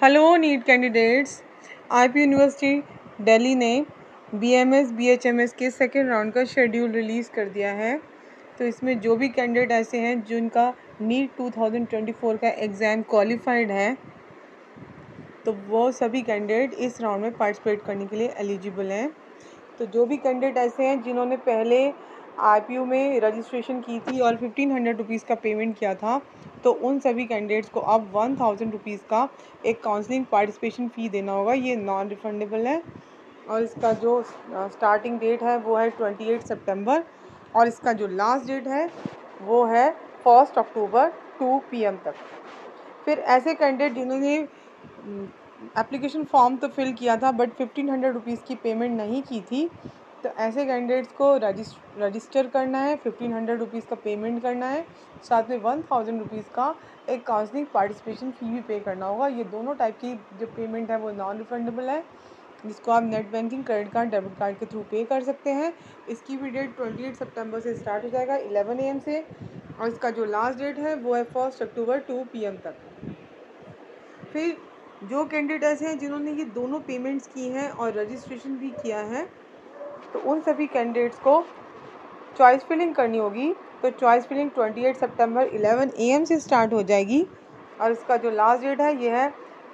Hello NEET candidates. IP university Delhi ने BMS BHMS के second round का शेड्यूल रिलीज़ कर दिया है। तो इसमें जो भी कैंडिडेट ऐसे हैं जिनका नीट 2024 का एग्ज़ाम क्वालिफाइड है, तो वो सभी कैंडिडेट इस राउंड में पार्टिसिपेट करने के लिए एलिजिबल हैं। तो जो भी कैंडिडेट ऐसे हैं जिन्होंने पहले आईपीयू में रजिस्ट्रेशन की थी और 1500 रुपीज़ का पेमेंट किया था, तो उन सभी कैंडिडेट्स को अब 1000 रुपीज़ का एक काउंसलिंग पार्टिसिपेशन फ़ी देना होगा। ये नॉन रिफंडेबल है और इसका जो स्टार्टिंग डेट है वो है 28 सितंबर और इसका जो लास्ट डेट है वो है 1 अक्टूबर 2 PM तक। फिर ऐसे कैंडिडेट जिन्होंने एप्लीकेशन फॉर्म तो फिल किया था बट 1500 रुपीज़ की पेमेंट नहीं की थी, तो ऐसे कैंडिडेट्स को रजिस्टर करना है, 1500 रुपीज़ का पेमेंट करना है, साथ में 1000 रुपीज़ का एक काउंसलिंग पार्टिसिपेशन फ़ी भी पे करना होगा। ये दोनों टाइप की जो पेमेंट है वो नॉन रिफंडेबल है, जिसको आप net banking, credit card, debit card के थ्रू पे कर सकते हैं। इसकी भी डेट 28 सितंबर से स्टार्ट हो जाएगा 11 AM से और इसका जो लास्ट डेट है वो है 1 अक्टूबर 2 PM तक। फिर जो कैंडिडेट ऐसे हैं जिन्होंने ये दोनों पेमेंट्स की हैं और रजिस्ट्रेशन भी किया है, तो उन सभी कैंडिडेट्स को चॉइस फिलिंग करनी होगी। तो चॉइस फिलिंग 28 सितंबर 11 AM से स्टार्ट हो जाएगी और इसका जो लास्ट डेट है ये है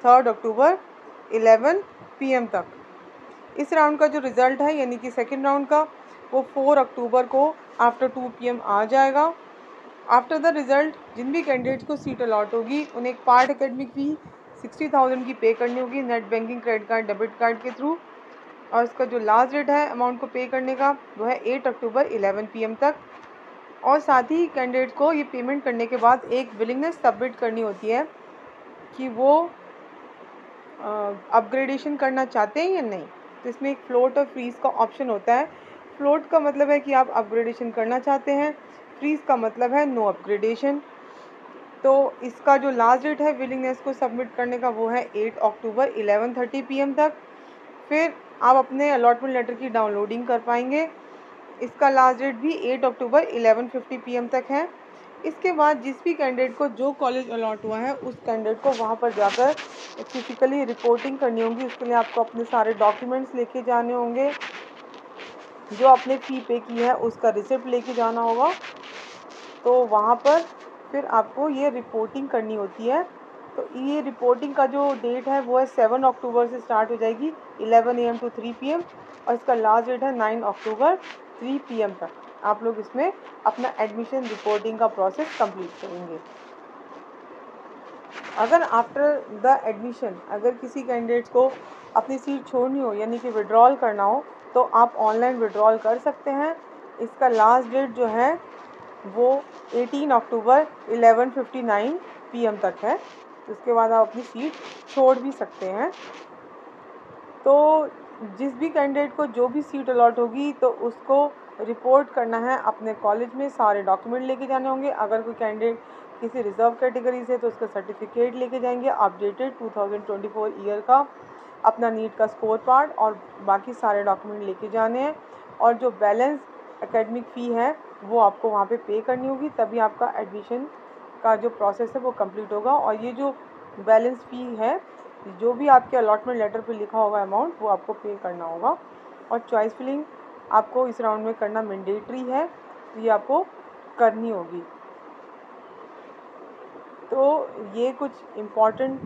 3 अक्टूबर 11 PM तक। इस राउंड का जो रिज़ल्ट है यानी कि सेकेंड राउंड का वो 4 अक्टूबर को आफ्टर 2 PM आ जाएगा। आफ्टर द रिज़ल्ट जिन भी कैंडिडेट्स को सीट अलॉट होगी उन्हें एक पार्ट एकेडमिक फ़ी 60,000 की पे करनी होगी net banking, credit card, debit card के थ्रू और इसका जो लास्ट डेट है अमाउंट को पे करने का वो है 8 अक्टूबर 11 PM तक। और साथ ही कैंडिडेट को ये पेमेंट करने के बाद एक विलिंगनेस सबमिट करनी होती है कि वो अपग्रेडेशन करना चाहते हैं या नहीं। तो इसमें एक फ्लोट और फ्रीज़ का ऑप्शन होता है। फ्लोट का मतलब है कि आप अपग्रेडेशन करना चाहते हैं, फ्रीज़ का मतलब है नो अपग्रेडेशन। तो इसका जो लास्ट डेट है विलिंगनेस को सबमिट करने का वो है 8 अक्टूबर 11:30 PM तक। फिर आप अपने अलॉटमेंट लेटर की डाउनलोडिंग कर पाएंगे। इसका लास्ट डेट भी 8 अक्टूबर 11:50 PM तक है। इसके बाद जिस भी कैंडिडेट को जो कॉलेज अलॉट हुआ है उस कैंडिडेट को वहाँ पर जाकर फिजिकली रिपोर्टिंग करनी होगी। उसके लिए आपको अपने सारे डॉक्यूमेंट्स लेके जाने होंगे, जो आपने फ़ी पे की है उसका रिसिप्ट लेके जाना होगा। तो वहाँ पर फिर आपको ये रिपोर्टिंग करनी होती है। तो ये रिपोर्टिंग का जो डेट है वो है 7 अक्टूबर से स्टार्ट हो जाएगी 11 AM to 3 PM और इसका लास्ट डेट है 9 अक्टूबर 3 PM तक। आप लोग इसमें अपना एडमिशन रिपोर्टिंग का प्रोसेस कंप्लीट करेंगे। अगर आफ्टर द एडमिशन अगर किसी कैंडिडेट्स को अपनी सीट छोड़नी हो यानी कि विड्रॉल करना हो तो आप ऑनलाइन विड्रॉल कर सकते हैं। इसका लास्ट डेट जो है वो 18 अक्टूबर 11:59 PM तक है। उसके बाद आप अपनी सीट छोड़ भी सकते हैं। तो जिस भी कैंडिडेट को जो भी सीट अलॉट होगी तो उसको रिपोर्ट करना है अपने कॉलेज में, सारे डॉक्यूमेंट लेके जाने होंगे। अगर कोई कैंडिडेट किसी रिज़र्व कैटेगरी से तो उसका सर्टिफिकेट लेके जाएंगे अपडेटेड 2024 ईयर का, अपना नीट का स्कोर कार्ड और बाकी सारे डॉक्यूमेंट लेके जाने हैं। और जो बैलेंस एकेडमिक फ़ी है वो आपको वहाँ पे करनी होगी, तभी आपका एडमिशन का जो प्रोसेस है वो कंप्लीट होगा। और ये जो बैलेंस फ़ी है, जो भी आपके अलॉटमेंट लेटर पे लिखा होगा अमाउंट, वो आपको पे करना होगा। और चॉइस फिलिंग आपको इस राउंड में करना मैंडेटरी है, तो ये आपको करनी होगी। तो ये कुछ इम्पॉर्टेंट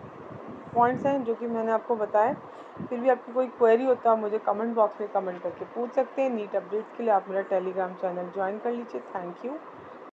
पॉइंट्स हैं जो कि मैंने आपको बताए। फिर भी आपकी कोई क्वेरी होता है मुझे कमेंट बॉक्स में कमेंट करके पूछ सकते हैं। नीट अपडेट्स के लिए आप मेरा टेलीग्राम चैनल ज्वाइन कर लीजिए। Thank you.